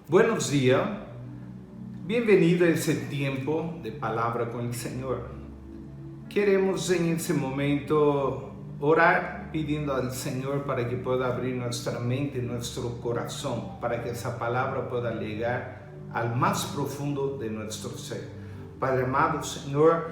Buenos días, bienvenido a ese tiempo de palabra con el Señor. Queremos en ese momento orar pidiendo al Señor para que pueda abrir nuestra mente, nuestro corazón, para que esa palabra pueda llegar al más profundo de nuestro ser. Padre amado, Señor,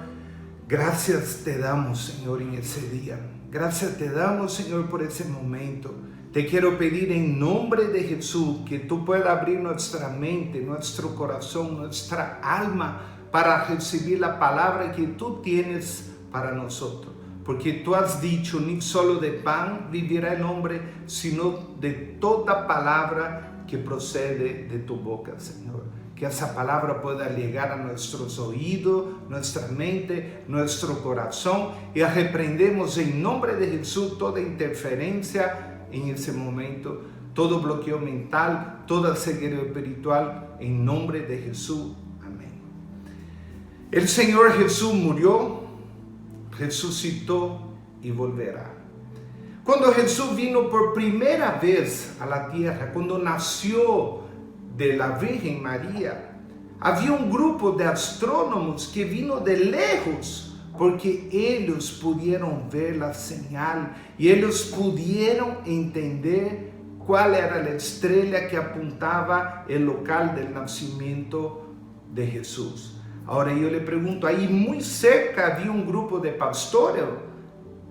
gracias te damos, Señor, en ese día. Gracias te damos, Señor, por ese momento. Te quiero pedir en nombre de Jesús que tú puedas abrir nuestra mente, nuestro corazón, nuestra alma para recibir la palabra que tú tienes para nosotros. Porque tú has dicho, ni solo de pan vivirá el hombre, sino de toda palabra que procede de tu boca, Señor. Que esa palabra pueda llegar a nuestros oídos, nuestra mente, nuestro corazón, y reprendemos en nombre de Jesús toda interferencia en ese momento, todo bloqueo mental, toda ceguera espiritual, en nombre de Jesús. Amén. El Señor Jesús murió, resucitó y volverá. Cuando Jesús vino por primera vez a la tierra, cuando nació de la Virgen María, había un grupo de astrónomos que vino de lejos, porque ellos pudieron ver la señal y ellos pudieron entender cuál era la estrella que apuntaba el local del nacimiento de Jesús. Ahora yo le pregunto, ahí muy cerca había un grupo de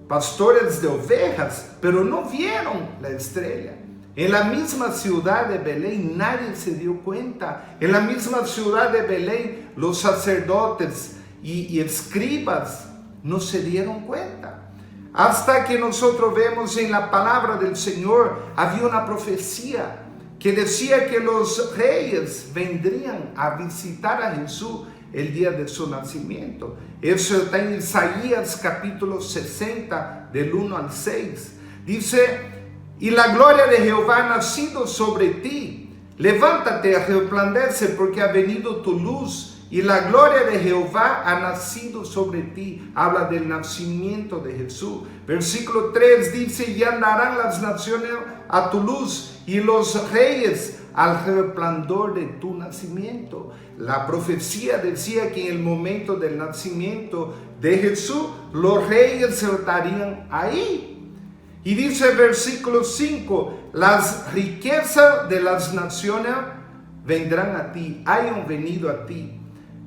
pastores de ovejas, pero no vieron la estrella. En la misma ciudad de Belén nadie se dio cuenta. En la misma ciudad de Belén los sacerdotes y escribas no se dieron cuenta. Hasta que nosotros vemos en la palabra del Señor, había una profecía que decía que los reyes vendrían a visitar a Jesús el día de su nacimiento. Eso está en Isaías capítulo 60 del 1 al 6. Dice: y la gloria de Jehová ha nacido sobre ti. Levántate, resplandece, porque ha venido tu luz, y la gloria de Jehová ha nacido sobre ti. Habla del nacimiento de Jesús. Versículo 3 dice: y andarán las naciones a tu luz, y los reyes al resplandor de tu nacimiento. La profecía decía que en el momento del nacimiento de Jesús, los reyes estarían ahí. Y dice el versículo 5, las riquezas de las naciones vendrán a ti, hayan venido a ti.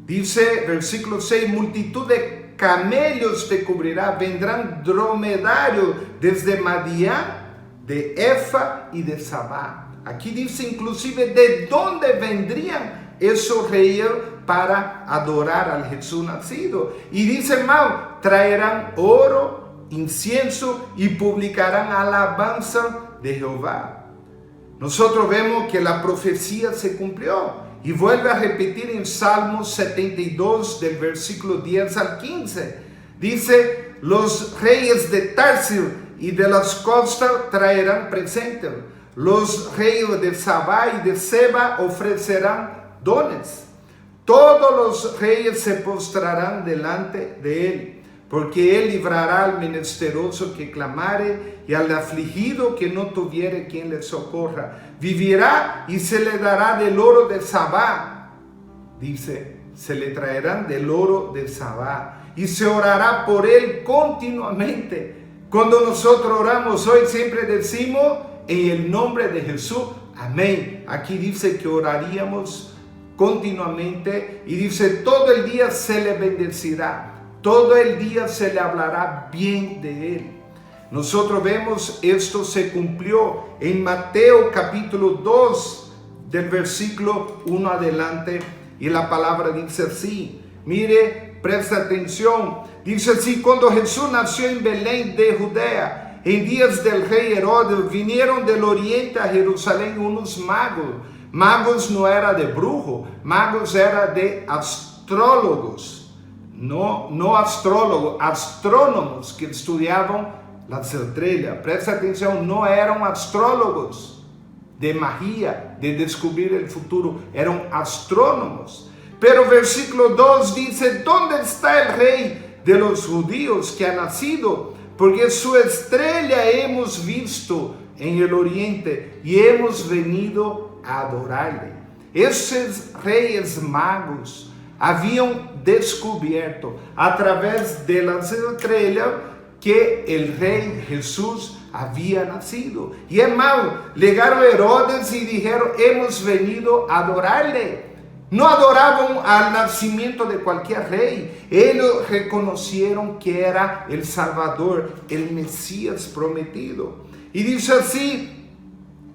Dice versículo 6, multitud de camellos te cubrirá, vendrán dromedarios desde Madián, de Efa y de Sabá. Aquí dice inclusive de dónde vendrían esos reyes para adorar al Jesús nacido. Y dice más, traerán oro, incienso y publicarán alabanza de Jehová. Nosotros vemos que la profecía se cumplió y vuelve a repetir en Salmos 72 del versículo 10 al 15. Dice: los reyes de Tarsis y de las costas traerán presentes. Los reyes de Sabá y de Seba ofrecerán dones. Todos los reyes se postrarán delante de él, porque él librará al menesteroso que clamare y al afligido que no tuviere quien le socorra. Vivirá y se le dará del oro de Sabá. Dice, se le traerán del oro de Sabá y se orará por él continuamente. Cuando nosotros oramos hoy siempre decimos en el nombre de Jesús, amén. Aquí dice que oraríamos continuamente y dice todo el día se le bendecirá. Todo el día se le hablará bien de él. Nosotros vemos esto se cumplió en Mateo capítulo 2 del versículo 1 adelante. Y la palabra dice así, mire, presta atención. Dice así: cuando Jesús nació en Belén de Judea, en días del rey Herodes, vinieron del oriente a Jerusalén unos magos. Magos no era de brujo, magos era de astrólogos. No astrólogos, astrónomos que estudiaban las estrellas. Presta atención, no eran astrólogos de magia, de descubrir el futuro, eran astrónomos. Pero versículo 2 dice: ¿dónde está el rey de los judíos que ha nacido? Porque su estrella hemos visto en el oriente y hemos venido a adorarle. Esses reis magos haviam descoberto através das estrelas que o rei Jesus havia nascido. E irmão, chegaram Herodes e disseram: hemos venido a adorar-lhe. Não adoravam ao nascimento de qualquer rei. Eles reconheceram que era o Salvador, o Messias prometido. E diz assim,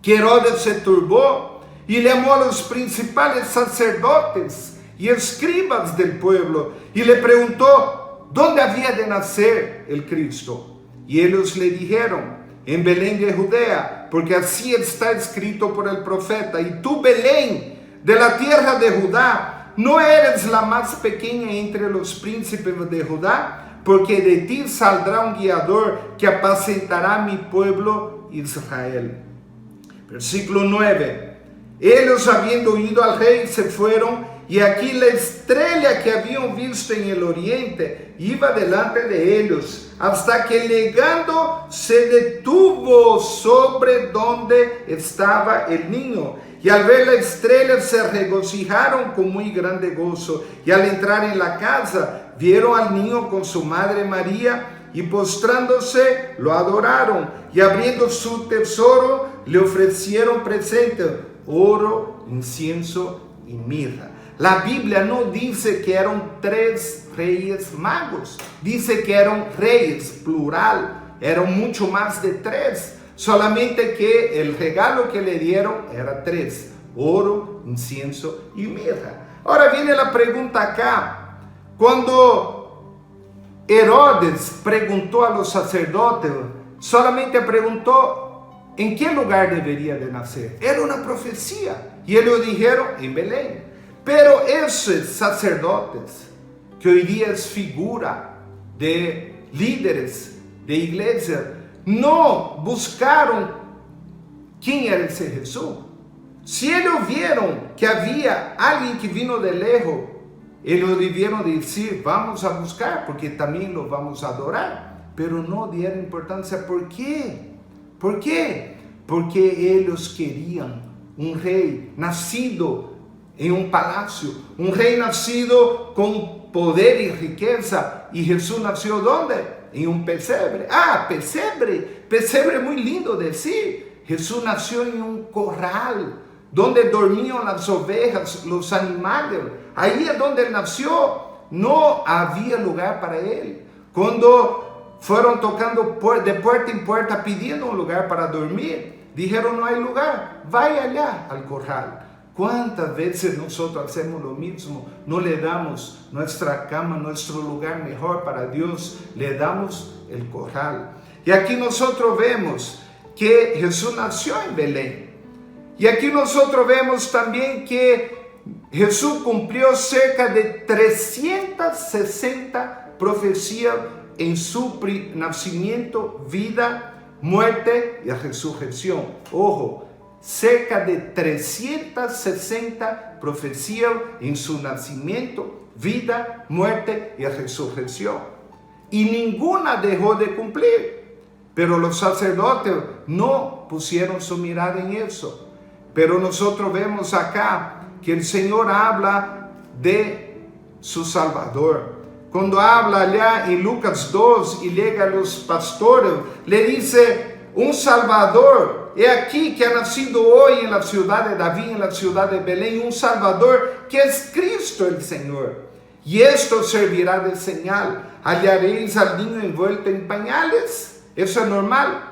que Herodes se turbou e chamou a los principais sacerdotes e escribas del pueblo e lhe perguntou onde havia de nascer el Cristo. E eles lhe dijeron: en Belén de Judea, porque así está escrito por el profeta. Y tú, Belén, de la tierra de Judá, no eres la más pequeña entre los príncipes de Judá, porque de ti saldrá un guiador que apacentará mi pueblo Israel. Versículo 9. Ellos, habiendo oído al rey, se fueron, y aquí la estrella que habían visto en el oriente iba delante de ellos, hasta que llegando se detuvo sobre donde estaba el niño. Y al ver la estrella se regocijaron con muy grande gozo. Y al entrar en la casa, vieron al niño con su madre María, y postrándose lo adoraron. Y abriendo su tesoro, le ofrecieron presentes: oro, incienso y mirra. La Biblia no dice que eran 3 reyes magos, dice que eran reyes, plural, eran mucho más de 3, solamente que el regalo que le dieron era 3, oro, incienso y mirra. Ahora viene la pregunta acá, cuando Herodes preguntó a los sacerdotes, solamente preguntó en qué lugar debería de nacer, era una profecía, y ellos dijeron en Belén. Pero esos sacerdotes, que hoy día es figura de líderes de iglesia, no buscaron quién era ese Jesús. Si ellos vieron que había alguien que vino de lejos, ellos debieron decir: vamos a buscar, porque también lo vamos a adorar. Pero no dieron importancia. ¿Por qué? ¿Por qué? Porque ellos querían un rey nacido en un palacio, un rey nacido con poder y riqueza. Y Jesús nació ¿dónde? En un pesebre. Pesebre muy lindo decir. Jesús nació en un corral donde dormían las ovejas, los animales. Ahí es donde él nació. No había lugar para él. Cuando fueron tocando de puerta en puerta pidiendo un lugar para dormir, dijeron: no hay lugar, vaya allá al corral. ¿Cuántas veces nosotros hacemos lo mismo? No le damos nuestra cama, nuestro lugar mejor para Dios, le damos el corral. Y aquí nosotros vemos que Jesús nació en Belén. Y aquí nosotros vemos también que Jesús cumplió cerca de 360 profecías en su nacimiento, vida, muerte y resurrección. Ojo, cerca de 360 profecías en su nacimiento, vida, muerte y resurrección. Y ninguna dejó de cumplir. Pero los sacerdotes no pusieron su mirada en eso. Pero nosotros vemos acá que el Señor habla de su Salvador. Cuando habla allá en Lucas 2 y llega a los pastores, le dice: un Salvador, he aquí que ha nacido hoy en la ciudad de David, en la ciudad de Belén, un Salvador que es Cristo el Señor. Y esto servirá de señal: hallaréis al niño envuelto en pañales. Eso es normal,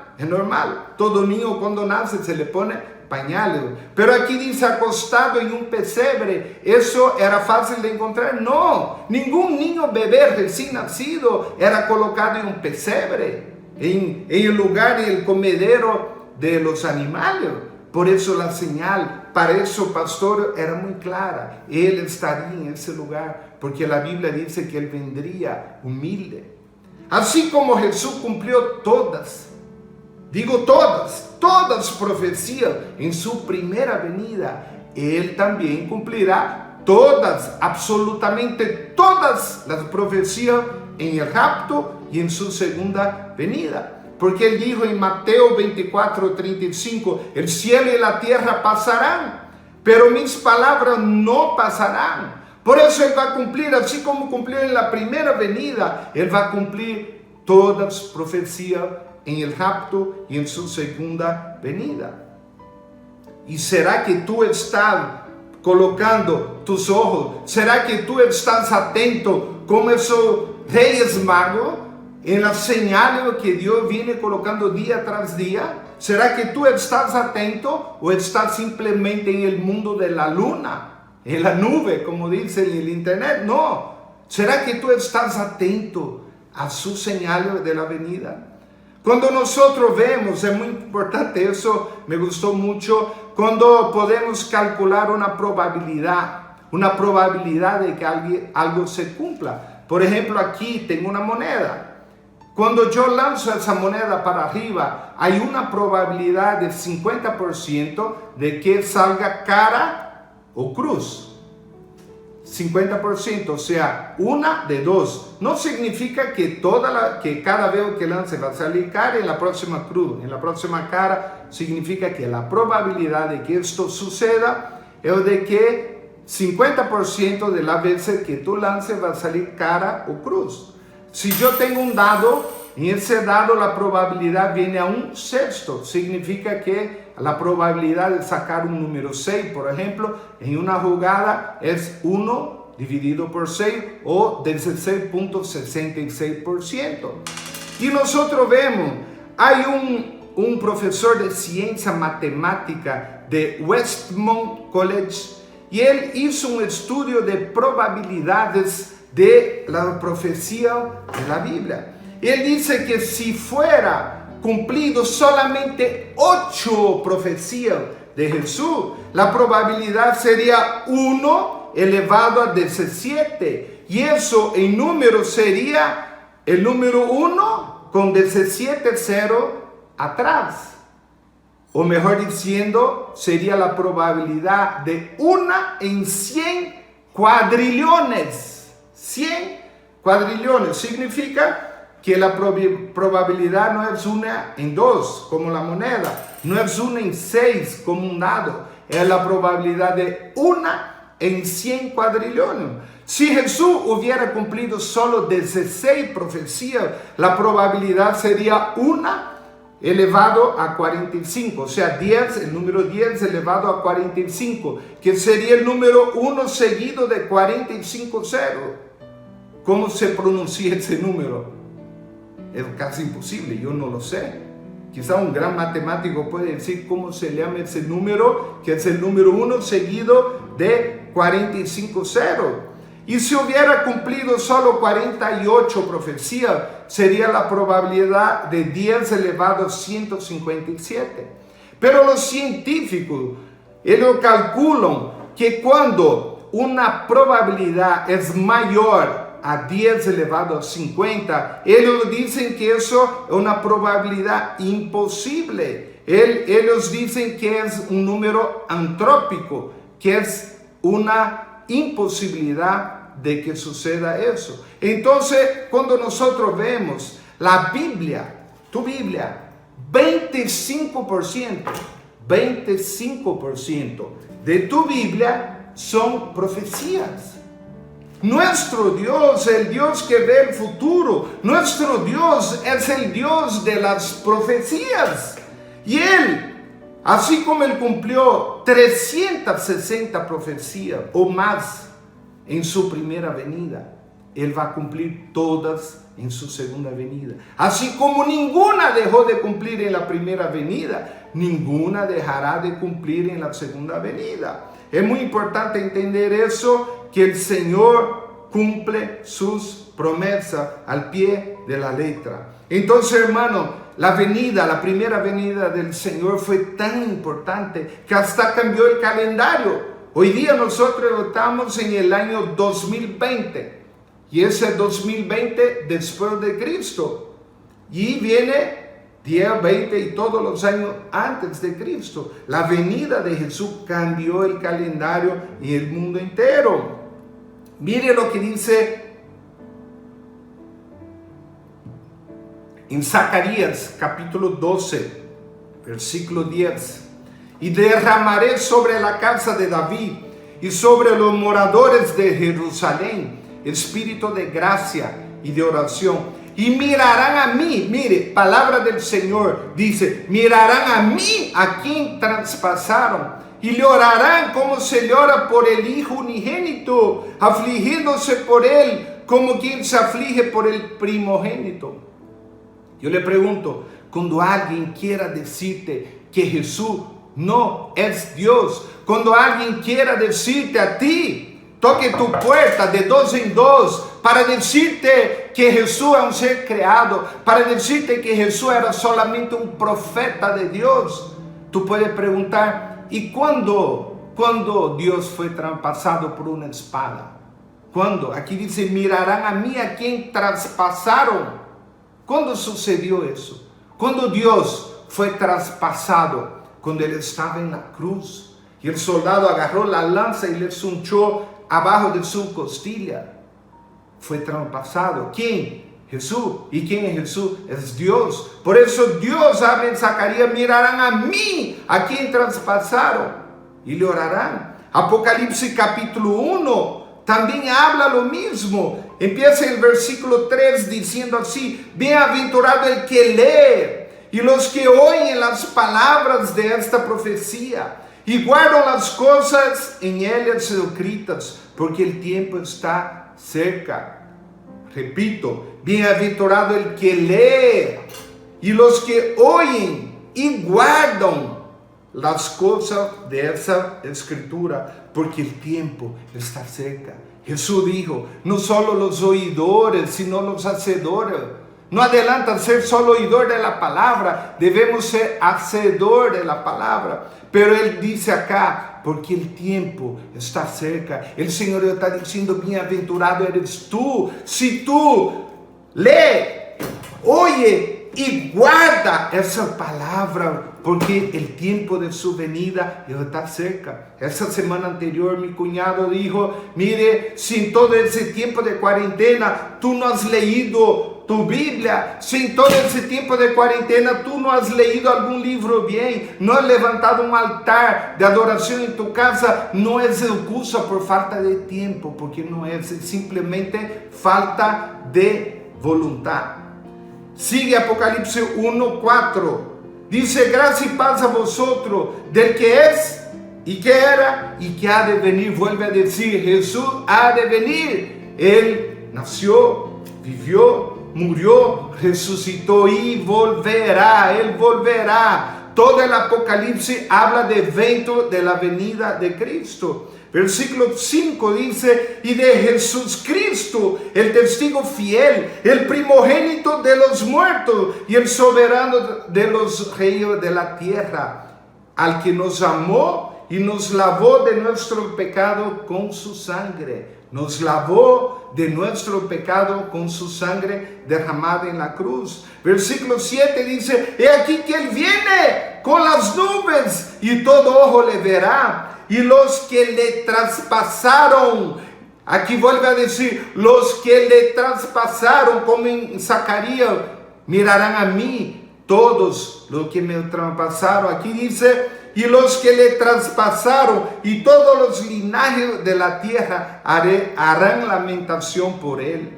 Todo niño cuando nace se le pone pañales. Pero aquí dice acostado en un pesebre. ¿Eso era fácil de encontrar? No, ningún niño bebé recién nacido era colocado en un pesebre, en el lugar del comedero de los animales. Por eso la señal para esos pastores era muy clara. Él estaría en ese lugar, porque la Biblia dice que él vendría humilde. Así como Jesús cumplió todas profecías en su primera venida, él también cumplirá absolutamente todas las profecías en el rapto y en su segunda venida. Porque él dijo en Mateo 24:35, el cielo y la tierra pasarán, pero mis palabras no pasarán. Por eso Él va a cumplir, así como cumplió en la primera venida, Él va a cumplir todas las profecías en el rapto y en su segunda venida. ¿Y será que tú estás colocando tus ojos? ¿Será que tú estás atento como esos reyes magos en las señales que Dios viene colocando día tras día? ¿Será que tú estás atento o estás simplemente en el mundo de la luna? En la nube, como dice en el internet. No. ¿Será que tú estás atento a sus señales de la venida? Cuando nosotros vemos, es muy importante, eso me gustó mucho, cuando podemos calcular una probabilidad de que algo se cumpla. Por ejemplo, aquí tengo una moneda. Cuando yo lanzo esa moneda para arriba, hay una probabilidad del 50% de que salga cara o cruz. 50%, o sea, una de dos. No significa que cada vez que lance va a salir cara y en la próxima cruz, en la próxima cara. Significa que la probabilidad de que esto suceda es de que 50% de las veces que tú lances va a salir cara o cruz. Si yo tengo un dado, en ese dado la probabilidad viene a un sexto. Significa que la probabilidad de sacar un número 6, por ejemplo, en una jugada es 1 dividido por 6 o 16.66%. Y nosotros vemos, hay un profesor de ciencia matemática de Westmont College y él hizo un estudio de probabilidades de la profecía de la Biblia. Él dice que si fuera cumplido solamente 8 profecías de Jesús, la probabilidad sería 1 elevado a 17. Y eso en número sería el número 1 con 17 0 atrás. O mejor diciendo, sería la probabilidad de 1 en 100 cuadrillones. 100 cuadrillones significa que la probabilidad no es 1 en 2 como la moneda, no es 1 en 6 como un dado, es la probabilidad de 1 en 100 cuadrillones. Si Jesús hubiera cumplido solo 16 profecías, la probabilidad sería 1 elevado a 45, o sea, 10, el número 10 elevado a 45, que sería el número 1 seguido de 45 ceros. ¿Cómo se pronuncia ese número? Es casi imposible, yo no lo sé. Quizá un gran matemático puede decir cómo se llama ese número, que es el número 1 seguido de 45 ceros. Y si hubiera cumplido solo 48 profecías, sería la probabilidad de 10 elevado a 157. Pero los científicos, ellos calculan que cuando una probabilidad es mayor a 10 elevado a 50, ellos dicen que eso es una probabilidad imposible. Ellos dicen que es un número antrópico, que es una imposibilidad de que suceda eso. Entonces, cuando nosotros vemos la Biblia, tu Biblia, 25% de tu Biblia son profecías. Nuestro Dios, el Dios que ve el futuro, nuestro Dios es el Dios de las profecías. Y Él, así como Él cumplió 360 profecías o más en su primera venida, Él va a cumplir todas en su segunda venida. Así como ninguna dejó de cumplir en la primera venida, ninguna dejará de cumplir en la segunda venida. Es muy importante entender eso, que el Señor cumple sus promesas al pie de la letra. Entonces, hermano, la primera venida del Señor fue tan importante que hasta cambió el calendario. Hoy día nosotros estamos en el año 2020 y ese 2020 después de Cristo y viene 10, 20 y todos los años antes de Cristo. La venida de Jesús cambió el calendario y el mundo entero. Mire lo que dice en Zacarías capítulo 12, versículo 10. y derramaré sobre la casa de David y sobre los moradores de Jerusalén espíritu de gracia y de oración. Y mirarán a mí, mire, palabra del Señor, dice, mirarán a mí, a quien traspasaron, y le orarán como se le ora por el Hijo unigénito, afligiéndose por él, como quien se aflige por el primogénito. Yo le pregunto, cuando alguien quiera decirte que Jesús no es Dios, cuando alguien quiera decirte a ti, toque tu puerta de dos en dos para decirte que Jesús es un ser creado, para decirte que Jesús era solamente un profeta de Dios, tú puedes preguntar, ¿y cuándo Dios fue traspasado por una espada? ¿Cuándo? Aquí dice, mirarán a mí a quien traspasaron. ¿Cuándo sucedió eso? Cuando Dios fue traspasado, cuando Él estaba en la cruz y el soldado agarró la lanza y le zunchó abajo de su costilla. Fue traspasado. ¿Quién? Jesús. ¿Y quién es Jesús? Es Dios. Por eso Dios habla en Zacarías, mirarán a mí, a quien traspasaron, y le orarán. Apocalipsis capítulo 1 también habla lo mismo. Empieza el versículo 3 diciendo así, bienaventurado el que lee y los que oyen las palabras de esta profecía y guardan las cosas en ellas escritas, porque el tiempo está cerca. Repito, bienaventurado el que lee y los que oyen y guardan las cosas de esa escritura, porque el tiempo está cerca. Jesús dijo, no solo los oidores, sino los hacedores. No adelanta ser solo oidor de la palabra, debemos ser hacedor de la palabra. Pero Él dice acá, porque el tiempo está cerca. El Señor está diciendo, bienaventurado eres tú, si tú lee, oye y guarda esa palabra, porque el tiempo de su venida está cerca. Esa semana anterior mi cuñado dijo, mire, si en todo ese tiempo de cuarentena tú no has leído tu Biblia, si en todo ese tiempo de cuarentena tú no has leído algún libro bien, no has levantado un altar de adoración en tu casa, no es excusa por falta de tiempo, porque no es simplemente falta de voluntad. Sigue Apocalipsis 1:4. Dice, gracia y paz a vosotros, del que es, y que era, y que ha de venir. Vuelve a decir, Jesús ha de venir. Él nació, vivió, murió, resucitó y volverá. Él volverá. Todo el Apocalipsis habla de evento de la venida de Cristo. Versículo 5 dice, y de Jesús Cristo, el testigo fiel, el primogénito de los muertos y el soberano de los reyes de la tierra, al que nos amó y nos lavó de nuestro pecado con su sangre. Nos lavó de nuestro pecado con su sangre derramada en la cruz. Versículo 7 dice, he aquí que Él viene con las nubes y todo ojo le verá. Y los que le traspasaron, aquí vuelve a decir, los que le traspasaron, como en Zacarías, mirarán a mí, todos los que me traspasaron. Aquí dice, y los que le traspasaron, y todos los linajes de la tierra harán lamentación por él.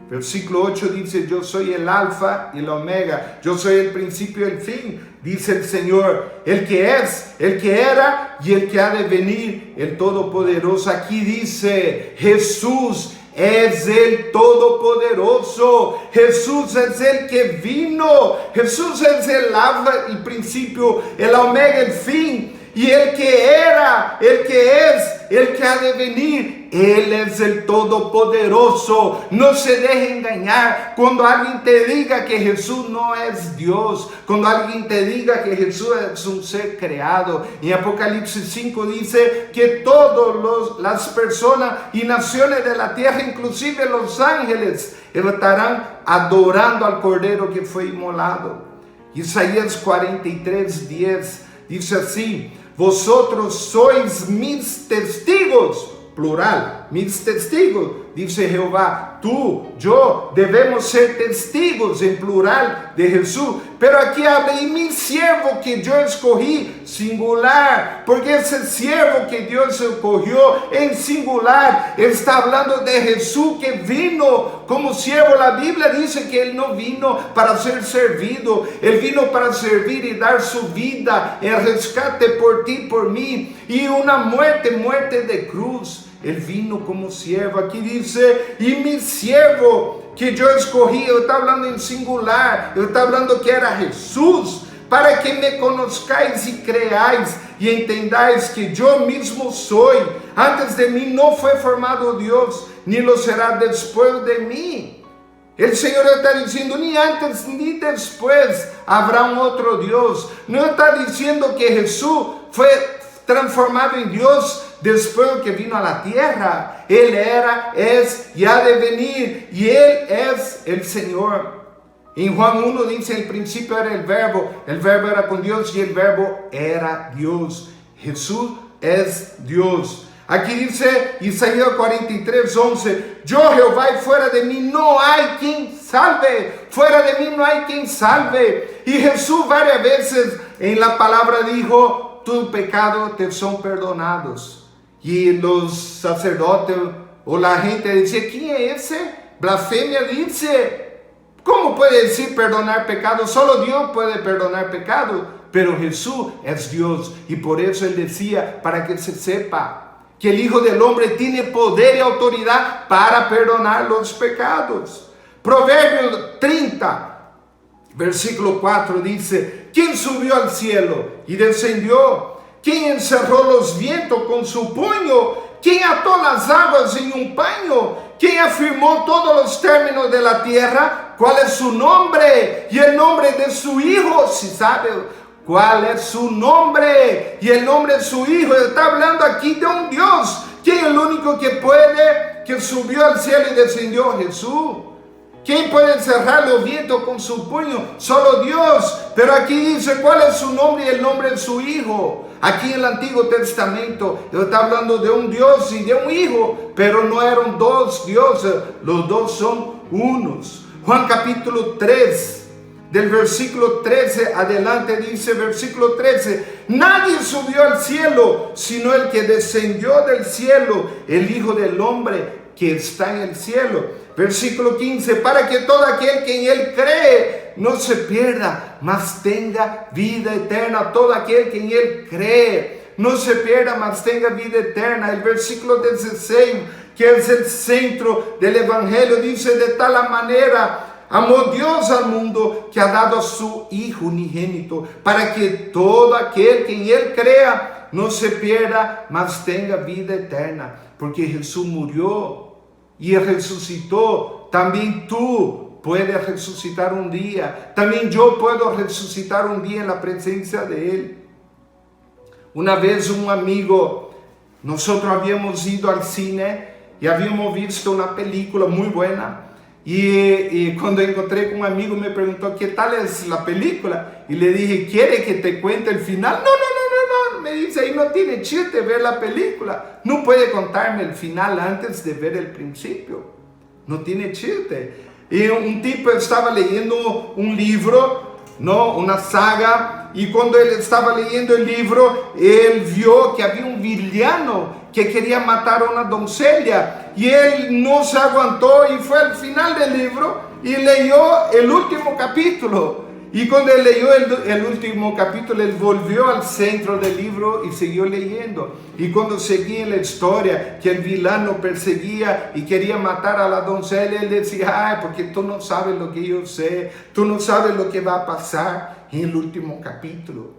Versículo 8 dice, yo soy el alfa y el omega, yo soy el principio y el fin, dice el Señor, el que es, el que era y el que ha de venir, el Todopoderoso. Aquí dice, Jesús es el Todopoderoso, Jesús es el que vino, Jesús es el alfa, el principio, el omega, el fin. Y el que era, el que es, el que ha de venir, Él es el Todopoderoso. No se deje engañar cuando alguien te diga que Jesús no es Dios, cuando alguien te diga que Jesús es un ser creado. En Apocalipsis 5 dice que todas las personas y naciones de la tierra, inclusive los ángeles, estarán adorando al Cordero que fue inmolado. Isaías 43:10 dice así, vosotros sois mis testigos, plural, mis testigos, dice Jehová. Tú, yo, debemos ser testigos en plural de Jesús. Pero aquí habla, y mi siervo que yo escogí, singular, porque ese siervo que Dios escogió en singular, está hablando de Jesús que vino como siervo. La Biblia dice que Él no vino para ser servido, Él vino para servir y dar su vida en rescate por ti, por mí, y una muerte de cruz. Él vino como siervo. Aquí dice, y mi siervo que yo escogí, Él está hablando en singular, Él está hablando que era Jesús, para que me conozcáis y creáis y entendáis que yo mismo soy. Antes de mí no fue formado Dios, ni lo será después de mí. El Señor está diciendo, ni antes ni después habrá un otro Dios. No está diciendo que Jesús fue transformado en Dios después que vino a la tierra. Él era, es y ha de venir, y Él es el Señor. En Juan 1 dice, en el principio era el verbo era con Dios y el verbo era Dios. Jesús es Dios. Aquí dice Isaías 43:11, yo Jehová y fuera de mí no hay quien salve, fuera de mí no hay quien salve. Y Jesús varias veces en la palabra dijo, tus pecados te son perdonados. Y los sacerdotes o la gente decía, ¿quién es ese? Blasfemia dice. ¿Cómo puede decir perdonar pecados? Solo Dios puede perdonar pecados. Pero Jesús es Dios. Y por eso Él decía, para que se sepa que el Hijo del Hombre tiene poder y autoridad para perdonar los pecados. Proverbios 30, versículo 4 dice, ¿quién subió al cielo y descendió? ¿Quién encerró los vientos con su puño? ¿Quién ató las aguas en un paño? ¿Quién afirmó todos los términos de la tierra? ¿Cuál es su nombre? Y el nombre de su hijo, si sabe cuál es su nombre. Y el nombre de su hijo, está hablando aquí de un Dios. ¿Quién es el único que puede, que subió al cielo y descendió? Jesús. ¿Quién puede encerrar los vientos con su puño? Solo Dios. Pero aquí dice cuál es su nombre y el nombre de su hijo. Aquí en el Antiguo Testamento está hablando de un Dios y de un hijo, pero no eran dos dioses, los dos son unos. Juan capítulo 3, del versículo 13 adelante dice, versículo 13, nadie subió al cielo, sino el que descendió del cielo, el Hijo del Hombre que está en el cielo. Versículo 15, para que todo aquel que en Él cree no se pierda, mas tenga vida eterna. Todo aquel que en Él cree no se pierda, mas tenga vida eterna. El versículo 16, que es el centro del Evangelio, dice, de tal manera amó Dios al mundo que ha dado a su Hijo unigénito, para que todo aquel que en Él crea no se pierda, mas tenga vida eterna. Porque Jesús murió y resucitó. También tú puedes resucitar un día. También yo puedo resucitar un día en la presencia de Él. Una vez un amigo, nosotros habíamos ido al cine y habíamos visto una película muy buena. Y cuando encontré con un amigo me preguntó, ¿qué tal es la película? Y le dije, ¿quiere que te cuente el final? No. Me dice, ahí no tiene chiste ver la película. No puede contarme el final antes de ver el principio. No tiene chiste. Y un tipo estaba leyendo un libro, ¿no? Una saga. Y cuando él estaba leyendo el libro, él vio que había un villano que quería matar a una doncella. Y él no se aguantó y fue al final del libro y leyó el último capítulo. Y cuando él leyó el último capítulo, él volvió al centro del libro y siguió leyendo. Y cuando seguía la historia, que el villano perseguía y quería matar a la doncella, él decía, ay, porque tú no sabes lo que yo sé, tú no sabes lo que va a pasar. En el último capítulo,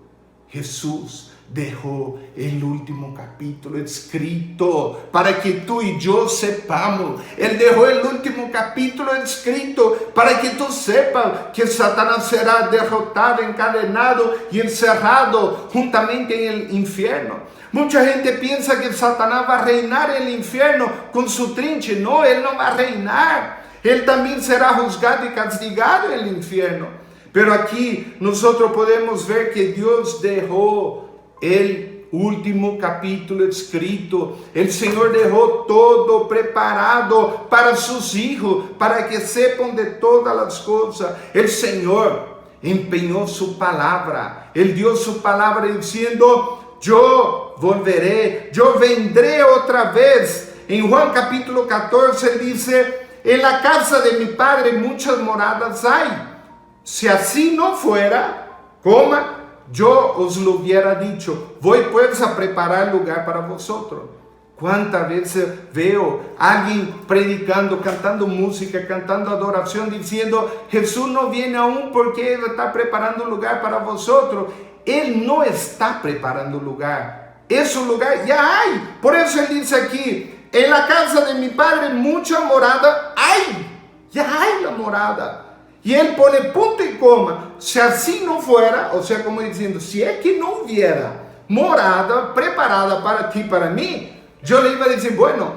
Jesús dejó el último capítulo escrito para que tú y yo sepamos. Él dejó el último capítulo escrito para que tú sepas que Satanás será derrotado, encadenado y encerrado juntamente en el infierno. Mucha gente piensa que Satanás va a reinar en el infierno con su trinche. No, él no va a reinar. Él también será juzgado y castigado en el infierno. Pero aquí nosotros podemos ver que Dios dejó el último capítulo escrito. El Señor dejó todo preparado para sus hijos, para que sepan de todas las cosas. El Señor empeñó su palabra. Él dio su palabra diciendo: yo volveré, yo vendré otra vez. En Juan capítulo 14 dice: en la casa de mi Padre muchas moradas hay. Si así no fuera, coma, yo os lo hubiera dicho. Voy pues a preparar lugar para vosotros. ¿Cuántas veces veo a alguien predicando, cantando música, cantando adoración, diciendo: Jesús no viene aún porque Él está preparando un lugar para vosotros? Él no está preparando un lugar. Ese lugar ya hay. Por eso Él dice aquí: en la casa de mi Padre mucha morada hay. Ya hay la morada. Y Él pone punto y coma. Si así no fuera, o sea, como diciendo, si es que no hubiera morada preparada para ti, para mí, yo le iba a decir: bueno,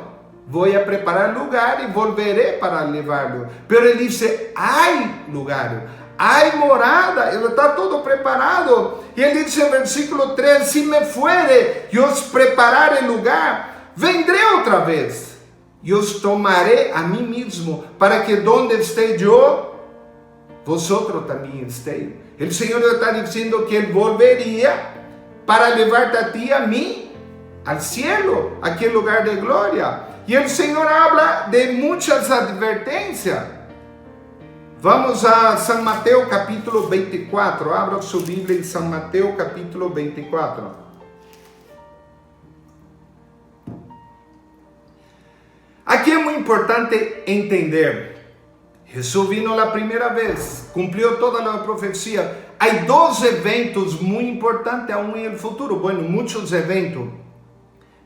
voy a preparar lugar y volveré para llevarlo. Pero Él dice: hay lugar, hay morada, está todo preparado. Y Él dice en versículo 3: si me fuere y os prepararé el lugar, vendré otra vez y os tomaré a mí mismo, para que donde esté yo, vosotros también estéis. El Señor está diciendo que Él volvería para llevarte a ti, a mí, al cielo, a aquel lugar de gloria. Y el Señor habla de muchas advertencias. Vamos a San Mateo capítulo 24. Abra su Biblia en San Mateo capítulo 24. Aquí es muy importante entender. Jesús vino la primera vez, cumplió toda la profecía. Hay dos eventos muy importantes aún en el futuro. Bueno, muchos eventos,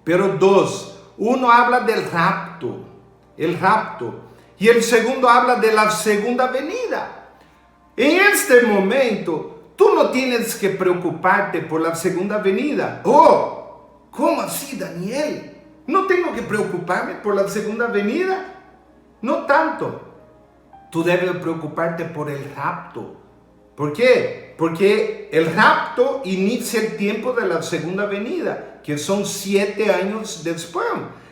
pero dos. Uno habla del rapto, el rapto. Y el segundo habla de la segunda venida. En este momento, tú no tienes que preocuparte por la segunda venida. Oh, ¿cómo así, Daniel? ¿No tengo que preocuparme por la segunda venida? No tanto. Tú debes preocuparte por el rapto. ¿Por qué? Porque el rapto inicia el tiempo de la segunda venida, que son 7 años después.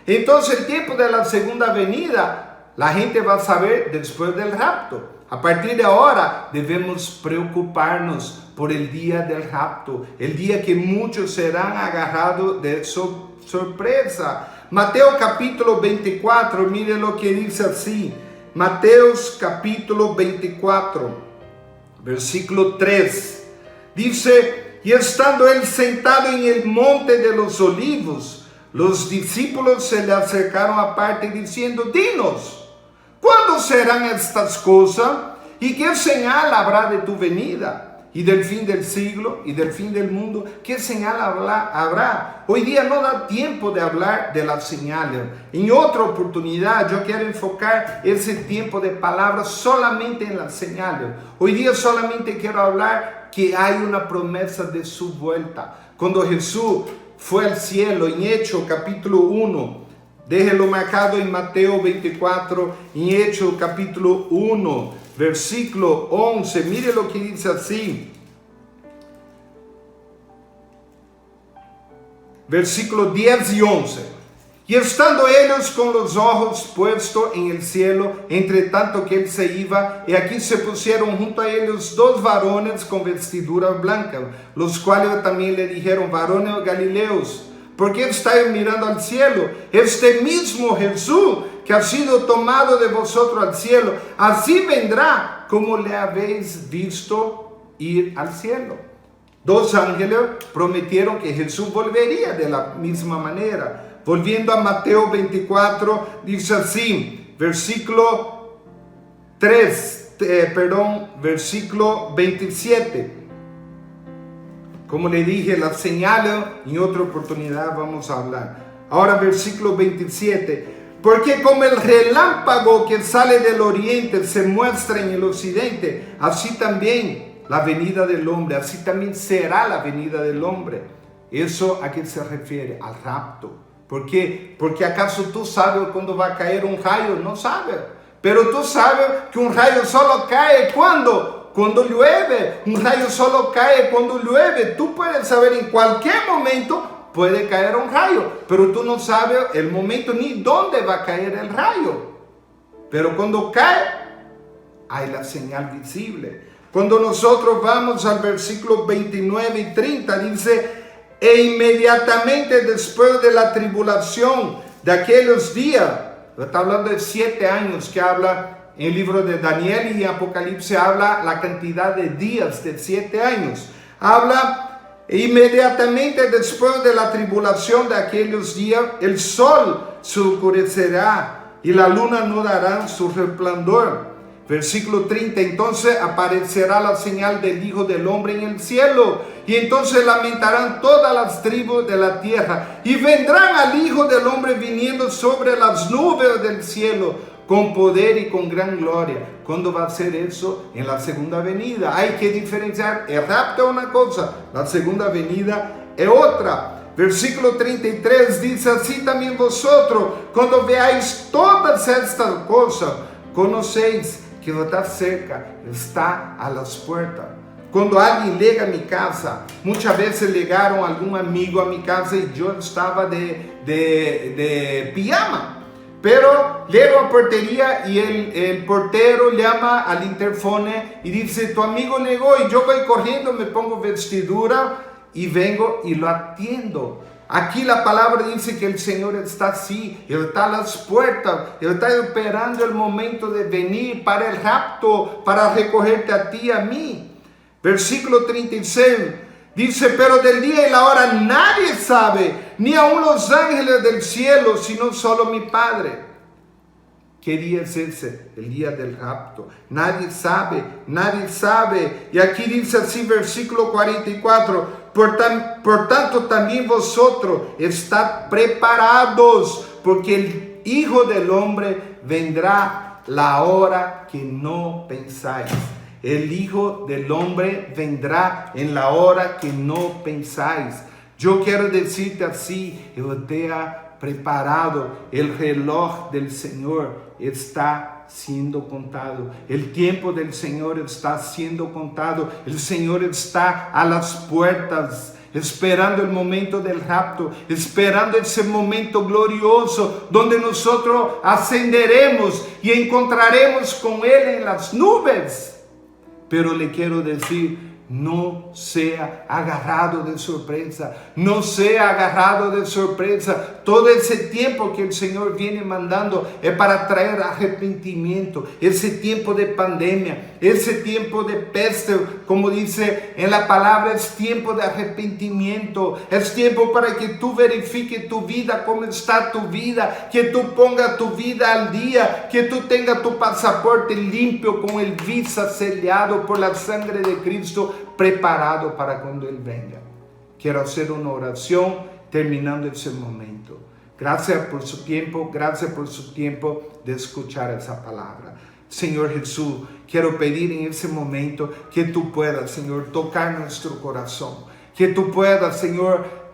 Entonces el tiempo de la segunda venida, la gente va a saber después del rapto. A partir de ahora debemos preocuparnos por el día del rapto, el día que muchos serán agarrados de sorpresa. Mateo capítulo 24, mire lo que dice así. Mateo capítulo 24, versículo 3, dice: y estando Él sentado en el monte de los olivos, los discípulos se le acercaron aparte diciendo: dinos, ¿cuándo serán estas cosas? ¿Y qué señal habrá de tu venida? Y del fin del siglo y del fin del mundo, ¿qué señal habrá? Hoy día no da tiempo de hablar de las señales. En otra oportunidad yo quiero enfocar ese tiempo de palabras solamente en las señales. Hoy día solamente quiero hablar que hay una promesa de su vuelta. Cuando Jesús fue al cielo, en Hechos capítulo 1, déjelo marcado en Mateo 24, en Hechos capítulo 1, versículo 11, mire lo que dice así. Versículo 10 y 11. Y estando ellos con los ojos puestos en el cielo, entre tanto que Él se iba, y aquí se pusieron junto a ellos 2 varones con vestiduras blancas, los cuales también le dijeron: varones galileos, ¿por qué estáis mirando al cielo? Este mismo Jesús que ha sido tomado de vosotros al cielo, así vendrá como le habéis visto ir al cielo. 2 ángeles prometieron que Jesús volvería de la misma manera. Volviendo a Mateo 24, dice así, versículo 27. Como le dije, las señales, en otra oportunidad vamos a hablar. Ahora versículo 27. Porque como el relámpago que sale del oriente se muestra en el occidente, así también la venida del hombre, así también será la venida del hombre. ¿Eso a qué se refiere? Al rapto. ¿Por qué? Porque ¿acaso tú sabes cuándo va a caer un rayo? No sabes. Pero tú sabes que un rayo solo cae ¿cuándo? Cuando llueve. Un rayo solo cae cuando llueve. Tú puedes saber en cualquier momento puede caer un rayo, pero tú no sabes el momento ni dónde va a caer el rayo. Pero cuando cae, hay la señal visible. Cuando nosotros vamos al versículo 29 y 30, dice: e inmediatamente después de la tribulación de aquellos días, está hablando de 7 años que habla en el libro de Daniel, y Apocalipsis habla la cantidad de días de 7 años. Habla inmediatamente después de la tribulación de aquellos días, el sol se oscurecerá y la luna no dará su resplandor. Versículo 30, entonces aparecerá la señal del Hijo del Hombre en el cielo, y entonces lamentarán todas las tribus de la tierra, y vendrán al Hijo del Hombre viniendo sobre las nubes del cielo, con poder y con gran gloria. ¿Cuándo va a ser eso? En la segunda venida. Hay que diferenciar, el rapto es una cosa, la segunda venida es otra. Versículo 33 dice: así también vosotros, cuando veáis todas estas cosas, conocéis que no está cerca, está a las puertas. Cuando alguien llega a mi casa, muchas veces llegaron algún amigo a mi casa y yo estaba de pijama, pero llego a la portería y el portero llama al interfono y dice: tu amigo llegó, y yo voy corriendo, me pongo vestidura y vengo y lo atiendo. Aquí la palabra dice que el Señor está así, Él está a las puertas, Él está esperando el momento de venir para el rapto, para recogerte a ti y a mí. Versículo 36 dice: pero del día y la hora nadie sabe, ni aun los ángeles del cielo, sino solo mi Padre. ¿Qué día es ese? El día del rapto. Nadie sabe, nadie sabe. Y aquí dice así, versículo 44, por tanto también vosotros estad preparados, porque el Hijo del Hombre vendrá la hora que no pensáis. El Hijo del Hombre vendrá en la hora que no pensáis. Yo quiero decirte así: estea preparado, el reloj del Señor está siendo contado, el tiempo del Señor está siendo contado, el Señor está a las puertas, esperando el momento del rapto, esperando ese momento glorioso donde nosotros ascenderemos y encontraremos con Él en las nubes. Pero le quiero decir: no sea agarrado de sorpresa, no sea agarrado de sorpresa. Todo ese tiempo que el Señor viene mandando es para traer arrepentimiento. Ese tiempo de pandemia, ese tiempo de peste, como dice en la palabra, es tiempo de arrepentimiento. Es tiempo para que tú verifiques tu vida, cómo está tu vida, que tú pongas tu vida al día, que tú tengas tu pasaporte limpio con el visa sellado por la sangre de Cristo, preparado para cuando Él venga. Quiero hacer una oración terminando ese momento. Gracias por su tiempo, gracias por su tiempo de escuchar esa palabra. Señor Jesús, quiero pedir en ese momento que tú puedas, Señor, tocar nuestro corazón, que tú puedas, Señor,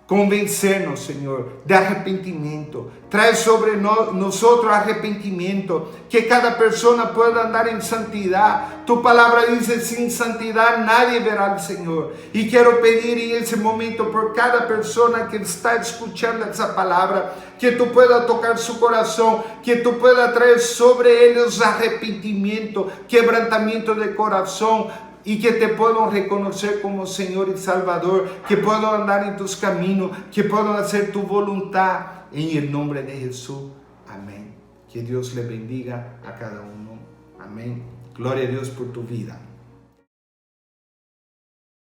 convencernos, Señor, de arrepentimiento. Trae sobre nosotros arrepentimiento, que cada persona pueda andar en santidad. Tu palabra dice: sin santidad nadie verá al Señor. Y quiero pedir en ese momento por cada persona que está escuchando esa palabra, que tú puedas tocar su corazón, que tú puedas traer sobre ellos arrepentimiento, quebrantamiento de corazón, y que te puedan reconocer como Señor y Salvador, que puedan andar en tus caminos, que puedan hacer tu voluntad, en el nombre de Jesús. Amén. Que Dios le bendiga a cada uno. Amén. Gloria a Dios por tu vida.